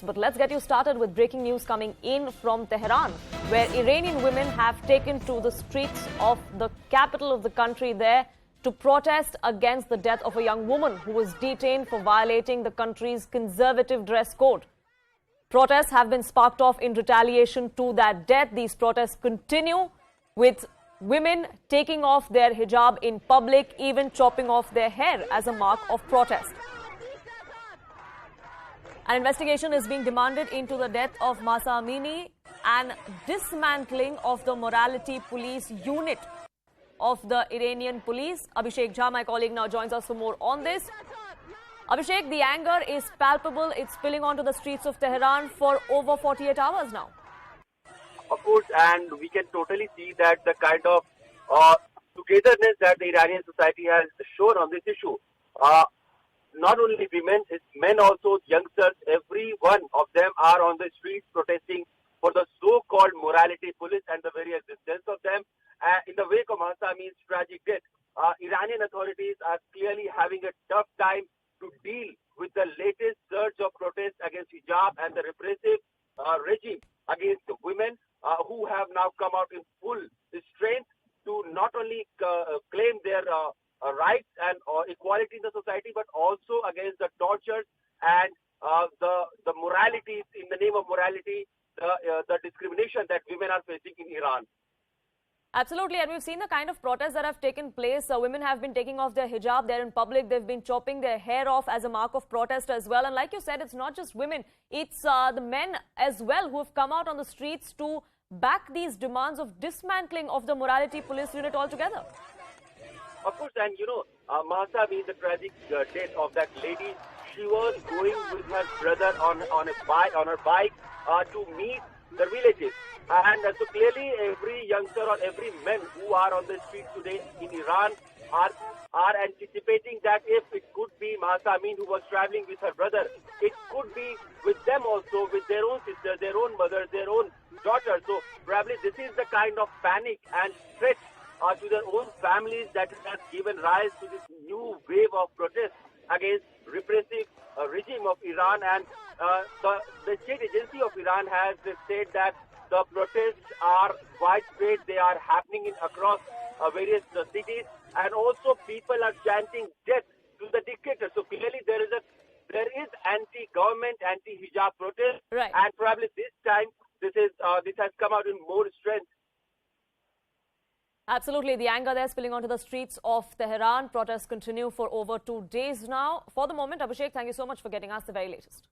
But let's get you started with breaking news coming in from Tehran, where Iranian women have taken to the streets of the capital of the country there to protest against the death of a young woman who was detained for violating the country's conservative dress code. Protests have been sparked off in retaliation to that death. These protests continue, with women taking off their hijab in public, even chopping off their hair as a mark of protest. An investigation is being demanded into the death of Mahsa Amini and dismantling of the morality police unit of the Iranian police. Abhishek Jha, my colleague, now joins us for more on this. Abhishek, the anger is palpable. It's spilling onto the streets of Tehran for over 48 hours now. Of course, and we can totally see that the kind of togetherness that the Iranian society has shown on this issue. Not only women, it's men also, youngsters, every one of them are on the streets protesting for the so-called morality police and the very existence of them. In the wake of Mahsa Amini's tragic death, Iranian authorities are clearly having a tough time to deal with the latest surge of protests against hijab and the repressive regime against women who have now come out in full strength to not only claim their rights and equality in the society, but also against the tortures and the moralities, in the name of morality, the discrimination that women are facing in Iran. Absolutely, and we've seen the kind of protests that have taken place. Women have been taking off their hijab. They're in public. They've been chopping their hair off as a mark of protest as well. And like you said, it's not just women. It's the men as well who have come out on the streets to back these demands of dismantling of the morality police unit altogether. Of course, and you know, Mahsa Amini, the tragic death of that lady, she was going with her brother on her bike to meet the relatives. And so clearly every youngster or every man who are on the streets today in Iran are anticipating that if it could be Mahsa Amini who was traveling with her brother, it could be with them also, with their own sisters, their own mothers, their own daughters. So probably this is the kind of panic and threat to their own families that has given rise to this new wave of protest against repressive regime of Iran. And the state agency of Iran has said that the protests are widespread. They are happening across various cities, and also people are chanting death to the dictator. So clearly there is anti-government, anti-hijab protest, right. And probably this time this has come out in more strength. Absolutely. The anger there spilling onto the streets of Tehran. Protests continue for over 2 days now. For the moment, Abhishek, thank you so much for getting us the very latest.